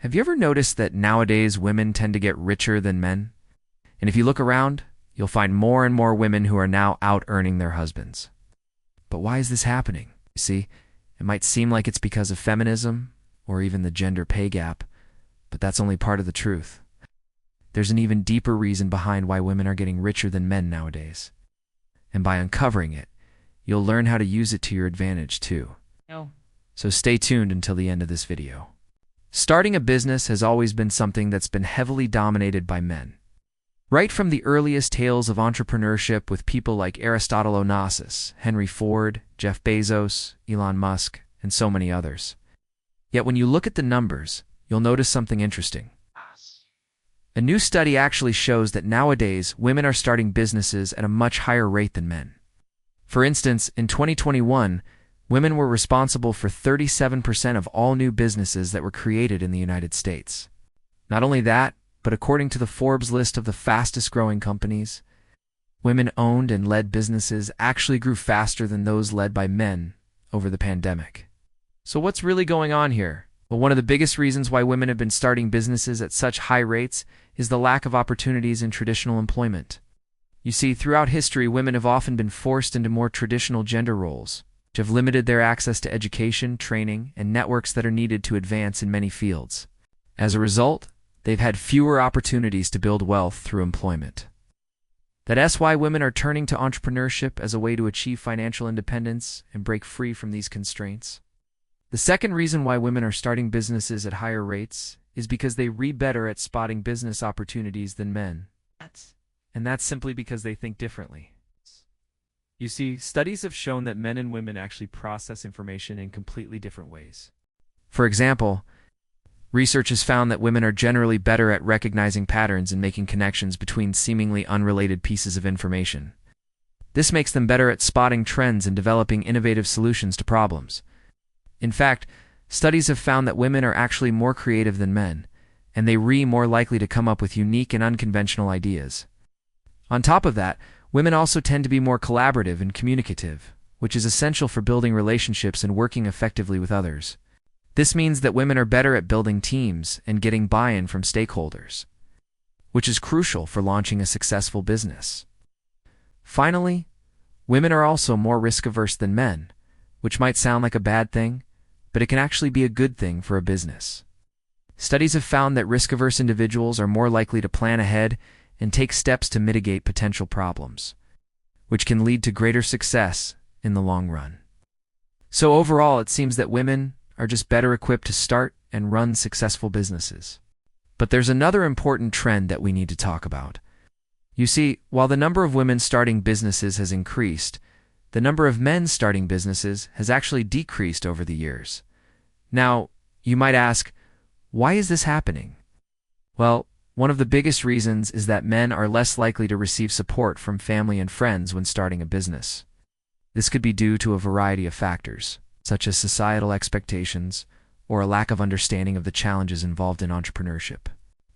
Have you ever noticed that nowadays women tend to get richer than men? And if you look around, you'll find more and more women who are now out earning their husbands. But why is this happening? You see, it might seem like it's because of feminism or even the gender pay gap, but that's only part of the truth. There's an even deeper reason behind why women are getting richer than men nowadays. And by uncovering it, you'll learn how to use it to your advantage too. So stay tuned until the end of this video. Starting a business has always been something that's been heavily dominated by men. Right from the earliest tales of entrepreneurship with people like Aristotle Onassis, Henry Ford, Jeff Bezos, Elon Musk, and so many others. Yet when you look at the numbers, you'll notice something interesting. A new study actually shows that nowadays women are starting businesses at a much higher rate than men. For instance, in 2021, women were responsible for 37% of all new businesses that were created in the United States. Not only that, but according to the Forbes list of the fastest-growing companies, women-owned and led businesses actually grew faster than those led by men over the pandemic. So what's really going on here? Well, one of the biggest reasons why women have been starting businesses at such high rates is the lack of opportunities in traditional employment. You see, throughout history, women have often been forced into more traditional gender roles, which have limited their access to education, training, and networks that are needed to advance in many fields. As a result, they've had fewer opportunities to build wealth through employment. That's why women are turning to entrepreneurship as a way to achieve financial independence and break free from these constraints. The second reason why women are starting businesses at higher rates is because they read better at spotting business opportunities than men. And that's simply because they think differently. You see, studies have shown that men and women actually process information in completely different ways. For example, research has found that women are generally better at recognizing patterns and making connections between seemingly unrelated pieces of information. This makes them better at spotting trends and developing innovative solutions to problems. In fact, studies have found that women are actually more creative than men, and they are more likely to come up with unique and unconventional ideas. On top of that, women also tend to be more collaborative and communicative, which is essential for building relationships and working effectively with others. This means that women are better at building teams and getting buy-in from stakeholders, which is crucial for launching a successful business. Finally, women are also more risk-averse than men, which might sound like a bad thing, but it can actually be a good thing for a business. Studies have found that risk-averse individuals are more likely to plan ahead and take steps to mitigate potential problems, which can lead to greater success in the long run. So overall, it seems that women are just better equipped to start and run successful businesses. But there's another important trend that we need to talk about. You see, while the number of women starting businesses has increased, the number of men starting businesses has actually decreased over the years. Now, you might ask, why is this happening? Well, one of the biggest reasons is that men are less likely to receive support from family and friends when starting a business. This could be due to a variety of factors, such as societal expectations or a lack of understanding of the challenges involved in entrepreneurship.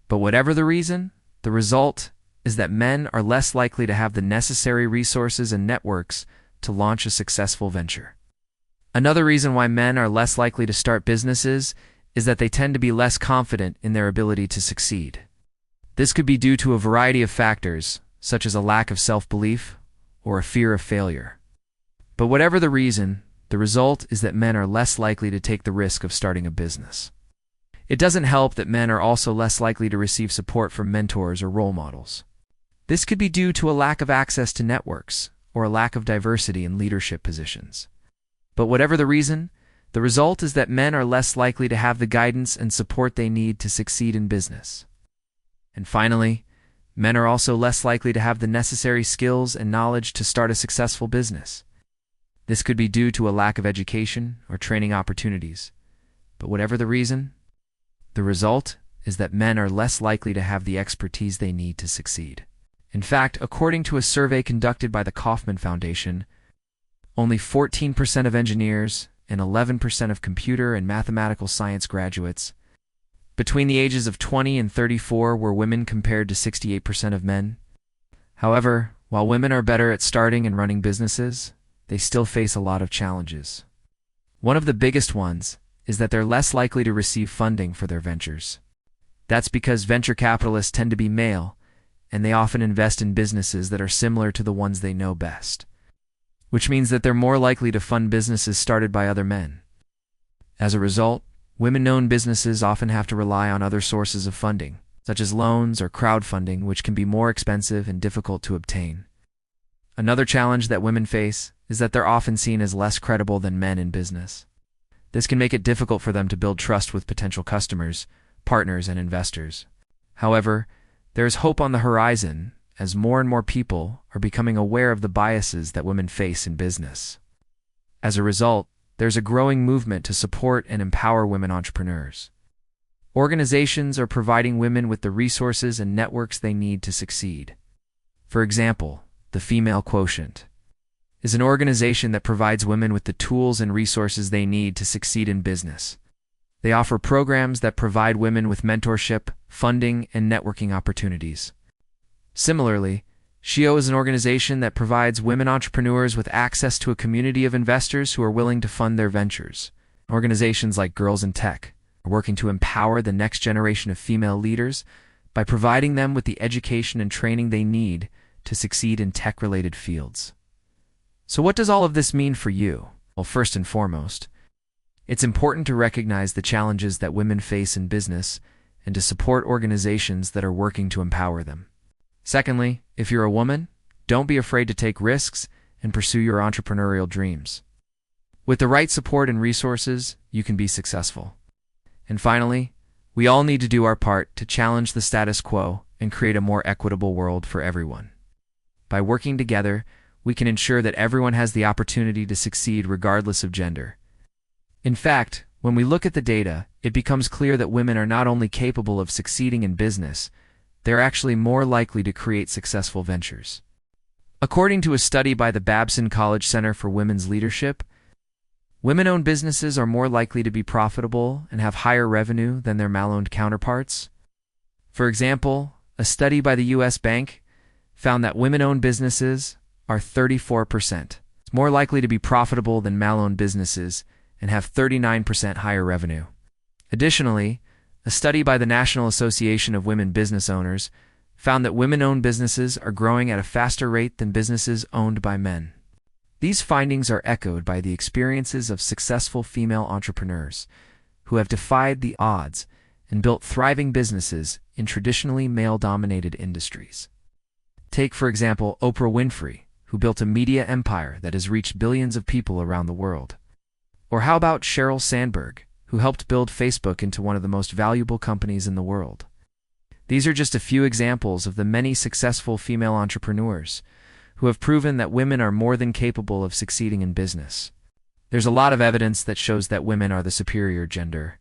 But whatever the reason, the result is that men are less likely to have the necessary resources and networks to launch a successful venture. Another reason why men are less likely to start businesses is that they tend to be less confident in their ability to succeed. This could be due to a variety of factors, such as a lack of self-belief or a fear of failure. But whatever the reason, the result is that men are less likely to take the risk of starting a business. It doesn't help that men are also less likely to receive support from mentors or role models. This could be due to a lack of access to networks or a lack of diversity in leadership positions. But whatever the reason, the result is that men are less likely to have the guidance and support they need to succeed in business. And finally, men are also less likely to have the necessary skills and knowledge to start a successful business. This could be due to a lack of education or training opportunities. But whatever the reason, the result is that men are less likely to have the expertise they need to succeed. In fact, according to a survey conducted by the Kauffman Foundation, only 14% of engineers and 11% of computer and mathematical science graduates between the ages of 20 and 34 were women compared to 68% of men. However, while women are better at starting and running businesses, they still face a lot of challenges. One of the biggest ones is that they're less likely to receive funding for their ventures. That's because venture capitalists tend to be male, and they often invest in businesses that are similar to the ones they know best, which means that they're more likely to fund businesses started by other men. As a result, women-owned businesses often have to rely on other sources of funding, such as loans or crowdfunding, which can be more expensive and difficult to obtain. Another challenge that women face is that they're often seen as less credible than men in business. This can make it difficult for them to build trust with potential customers, partners, and investors. However, there is hope on the horizon as more and more people are becoming aware of the biases that women face in business. As a result, there's a growing movement to support and empower women entrepreneurs. Organizations are providing women with the resources and networks they need to succeed. For example, the Female Quotient is an organization that provides women with the tools and resources they need to succeed in business. They offer programs that provide women with mentorship, funding, and networking opportunities. Similarly, SHIO is an organization that provides women entrepreneurs with access to a community of investors who are willing to fund their ventures. Organizations like Girls in Tech are working to empower the next generation of female leaders by providing them with the education and training they need to succeed in tech-related fields. So what does all of this mean for you? Well, first and foremost, it's important to recognize the challenges that women face in business and to support organizations that are working to empower them. Secondly, if you're a woman, don't be afraid to take risks and pursue your entrepreneurial dreams. With the right support and resources, you can be successful. And finally, we all need to do our part to challenge the status quo and create a more equitable world for everyone. By working together, we can ensure that everyone has the opportunity to succeed regardless of gender. In fact, when we look at the data, it becomes clear that women are not only capable of succeeding in business, they're actually more likely to create successful ventures. According to a study by the Babson College Center for Women's Leadership, women-owned businesses are more likely to be profitable and have higher revenue than their male-owned counterparts. For example, a study by the U.S. Bank found that women-owned businesses are 34% more likely to be profitable than male-owned businesses and have 39% higher revenue. Additionally, a study by the National Association of Women Business Owners found that women-owned businesses are growing at a faster rate than businesses owned by men. These findings are echoed by the experiences of successful female entrepreneurs who have defied the odds and built thriving businesses in traditionally male-dominated industries. Take, for example, Oprah Winfrey, who built a media empire that has reached billions of people around the world. Or how about Sheryl Sandberg, who helped build Facebook into one of the most valuable companies in the world? These are just a few examples of the many successful female entrepreneurs who have proven that women are more than capable of succeeding in business. There's a lot of evidence that shows that women are the superior gender.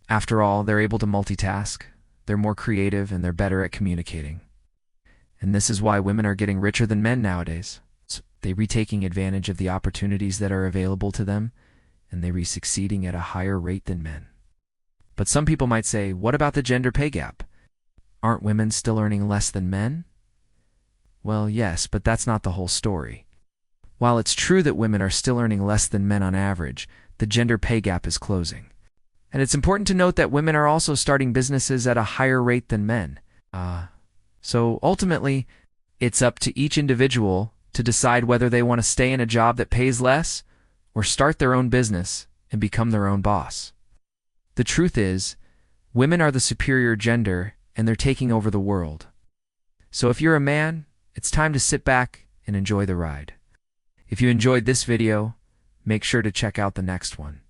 After all, they're able to multitask, they're more creative, and they're better at communicating. And this is why women are getting richer than men nowadays. So they're retaking advantage of the opportunities that are available to them, and they're succeeding at a higher rate than men. But some people might say, what about the gender pay gap? Aren't women still earning less than men? Well, yes, but that's not the whole story. While it's true that women are still earning less than men on average, the gender pay gap is closing. And it's important to note that women are also starting businesses at a higher rate than men. So ultimately, it's up to each individual to decide whether they want to stay in a job that pays less or start their own business and become their own boss. The truth is, women are the superior gender and they're taking over the world. So if you're a man, it's time to sit back and enjoy the ride. If you enjoyed this video, make sure to check out the next one.